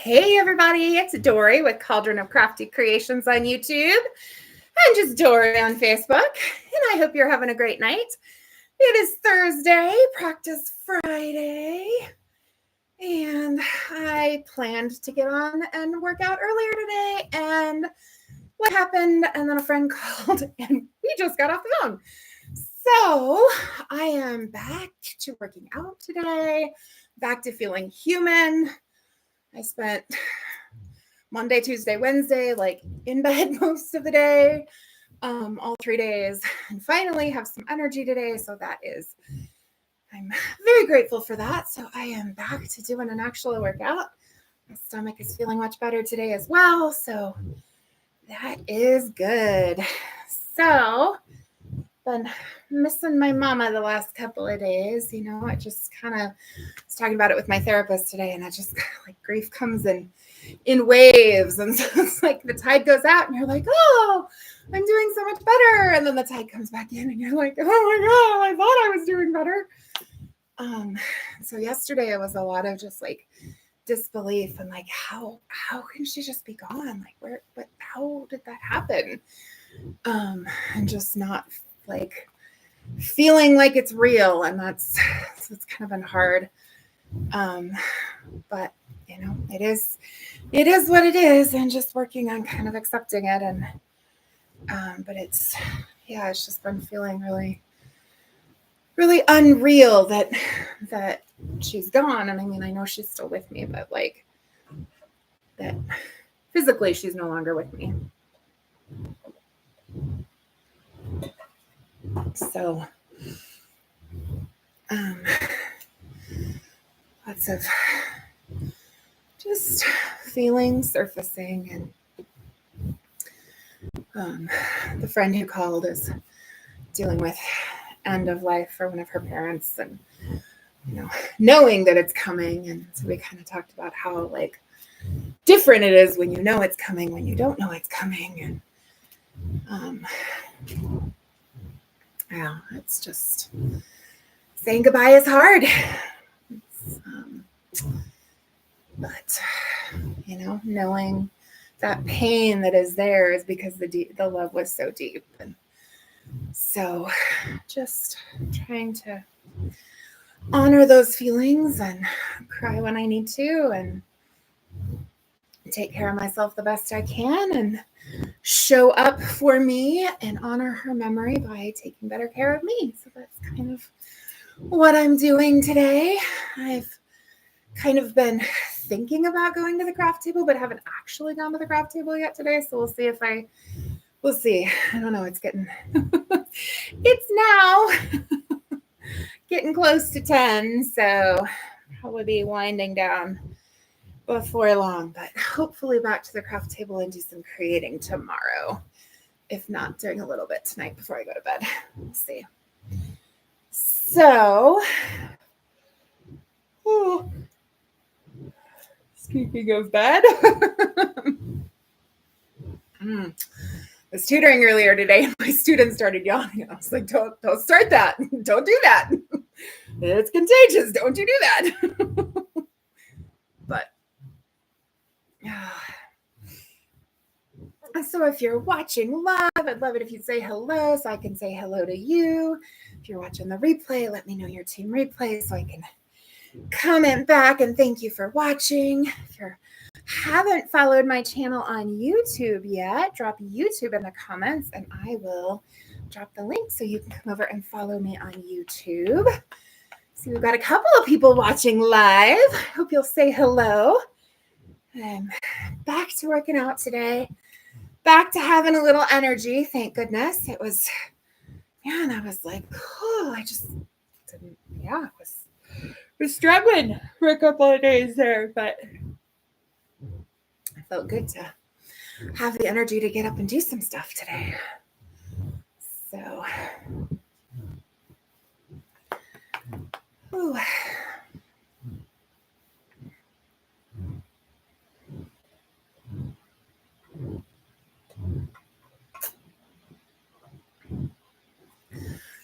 Hey everybody, it's Dory with Cauldron of Crafty Creations on YouTube and just Dory on Facebook. And I hope you're having a great night. It is Thursday, practice Friday. And I planned to get on and work out earlier today. And what happened? And then a friend called and we just got off the phone. So I am back to working out today, back to feeling human. I spent Monday, Tuesday, Wednesday, like in bed most of the day, all 3 days, and finally have some energy today. So I'm very grateful for that. So I am back to doing an actual workout. My stomach is feeling much better today as well. So that is good. So been missing my mama the last couple of days. I just kind of was talking about it with my therapist today, and I just like grief comes in waves. And so it's like the tide goes out and you're like, oh, I'm doing so much better. And then the tide comes back in and you're like, oh my God, I thought I was doing better. So yesterday it was a lot of just like disbelief and like, how can she just be gone? Like how did that happen? And just not like feeling like it's real. And it's kind of been hard. But it is what it is, and just working on kind of accepting it. And but it's just been feeling really, really unreal that she's gone. And I mean, I know she's still with me, but like that physically she's no longer with me. So lots of just feelings surfacing. And the friend who called is dealing with end of life for one of her parents, and knowing that it's coming. And so we kind of talked about how like different it is when you know it's coming, when you don't know it's coming. And it's just saying goodbye is hard. But knowing that pain that is there is because the love was so deep. And so just trying to honor those feelings and cry when I need to, and take care of myself the best I can, and show up for me and honor her memory by taking better care of me. So that's kind of what I'm doing today. I've kind of been thinking about going to the craft table, but haven't actually gone to the craft table yet today. So we'll see. I don't know. It's it's now getting close to 10. So probably be winding down before long, but hopefully back to the craft table and do some creating tomorrow. If not, doing a little bit tonight before I go to bed. We'll see. So, speaking of bed, I was tutoring earlier today. My students started yawning, and I was like, don't start that. Don't do that. It's contagious. Don't you do that. But so if you're watching live, I'd love it if you'd say hello so I can say hello to you. If you're watching the replay, let me know your team replay so I can comment back and thank you for watching. If you haven't followed my channel on YouTube yet, drop YouTube in the comments and I will drop the link so you can come over and follow me on YouTube. See, we've got a couple of people watching live. I hope you'll say hello. I'm back to working out today. Back to having a little energy, thank goodness. It was, and I was like, oh, I just didn't, was struggling for a couple of days there, but it felt good to have the energy to get up and do some stuff today. So, ooh.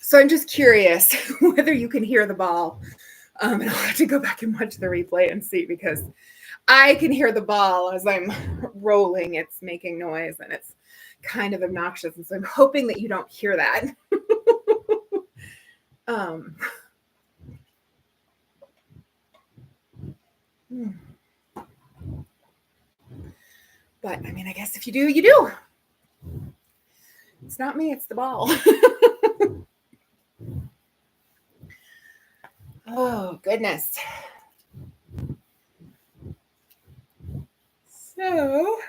So I'm just curious whether you can hear the ball. And I'll have to go back and watch the replay and see, because I can hear the ball as I'm rolling. It's making noise and it's kind of obnoxious. And so I'm hoping that you don't hear that. But I mean, I guess if you do, you do. It's not me, it's the ball. Oh, goodness. So,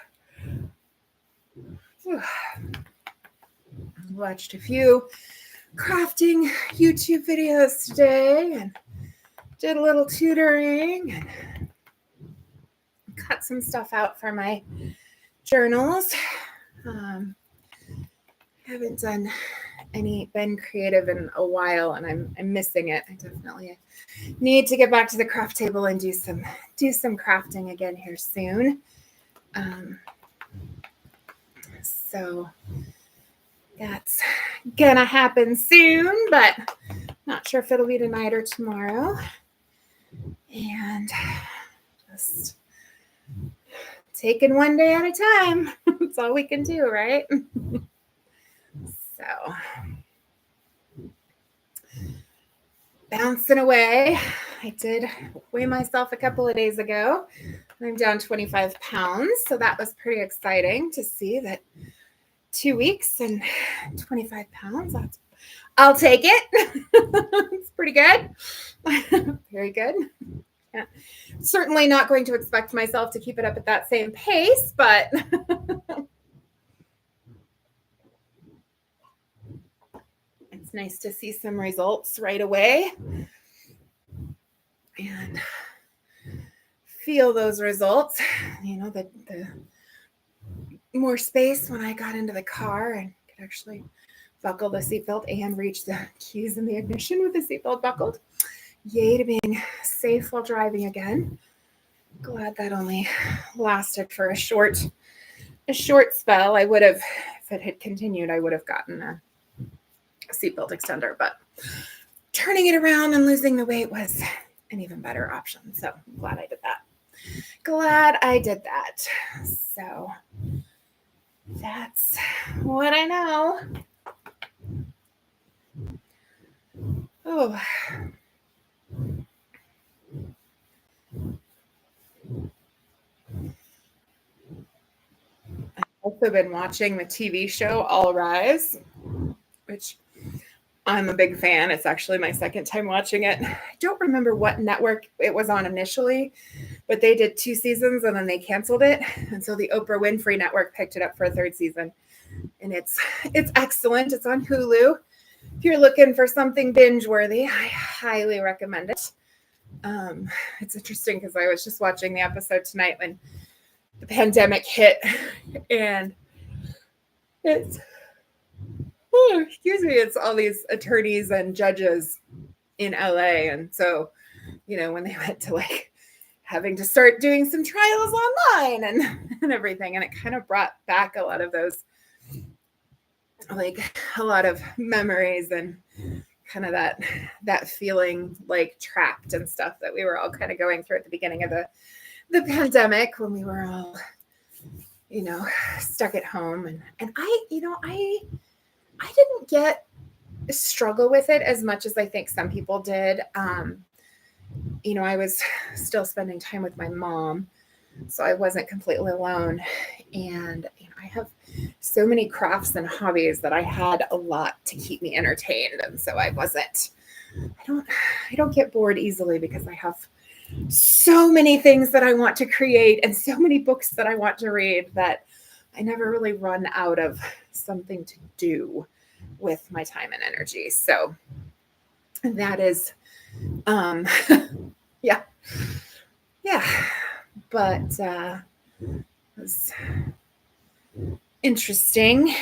watched a few crafting YouTube videos today and did a little tutoring and cut some stuff out for my journals. Haven't done been creative in a while, and I'm missing it. I definitely need to get back to the craft table and do some crafting again here soon. So that's gonna happen soon, but not sure if it'll be tonight or tomorrow. And just taking one day at a time. That's all we can do, right? So bouncing away. I did weigh myself a couple of days ago. I'm down 25 pounds. So that was pretty exciting to see that 2 weeks and 25 pounds. I'll take it. It's pretty good. Very good. Yeah. Certainly not going to expect myself to keep it up at that same pace, but it's nice to see some results right away and feel those results. You know, the more space when I got into the car and could actually buckle the seatbelt and reach the keys in the ignition with the seatbelt buckled. Yay to being safe while driving again. Glad that only lasted for a short spell. I would have, if it had continued, I would have gotten a seatbelt extender, but turning it around and losing the weight was an even better option. So I'm glad I did that. So that's what I know. Oh. I've also been watching the TV show All Rise, which I'm a big fan. It's actually my second time watching it. I don't remember what network it was on initially, but they did 2 seasons and then they canceled it. And so the Oprah Winfrey Network picked it up for a 3rd season. And it's excellent. It's on Hulu. If you're looking for something binge worthy, I highly recommend it. It's interesting because I was just watching the episode tonight when the pandemic hit, and it's it's all these attorneys and judges in LA. And so, you know, when they went to like having to start doing some trials online and everything, and it kind of brought back a lot of those, like a lot of memories and kind of that feeling like trapped and stuff that we were all kind of going through at the beginning of the pandemic, when we were all, you know, stuck at home. And I didn't struggle with it as much as I think some people did. You know, I was still spending time with my mom, so I wasn't completely alone. And you know, I have so many crafts and hobbies that I had a lot to keep me entertained. And so I don't get bored easily, because I have so many things that I want to create and so many books that I want to read that I never really run out of something to do with my time and energy. So that is, yeah. But it was interesting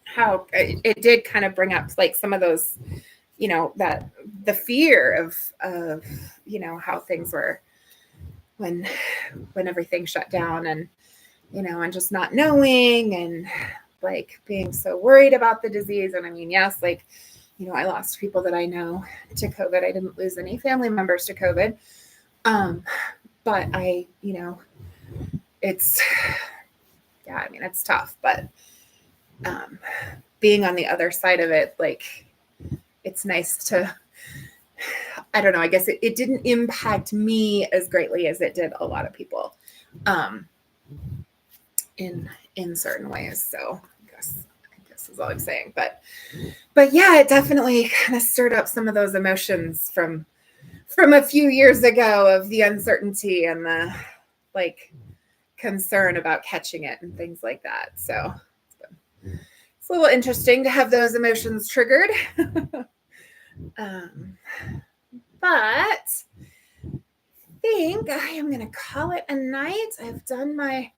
how it did kind of bring up like some of those, you know, that the fear of you know, how things were when everything shut down, and you know, and just not knowing, and like being so worried about the disease. And I mean, yes, like I lost people that I know to COVID. I didn't lose any family members to COVID. But it's, it's tough, but being on the other side of it, like, it's nice to, I don't know, I guess it didn't impact me as greatly as it did a lot of people in certain ways. So I guess is all I'm saying. But yeah, it definitely kind of stirred up some of those emotions from a few years ago of the uncertainty and the like concern about catching it and things like that. So it's a little interesting to have those emotions triggered. But I think I am going to call it a night. I've done my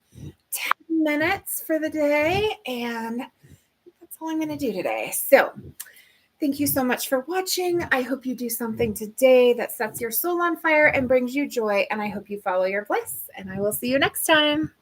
10 minutes for the day, and that's all I'm going to do today. So thank you so much for watching. I hope you do something today that sets your soul on fire and brings you joy, and I hope you follow your bliss, and I will see you next time.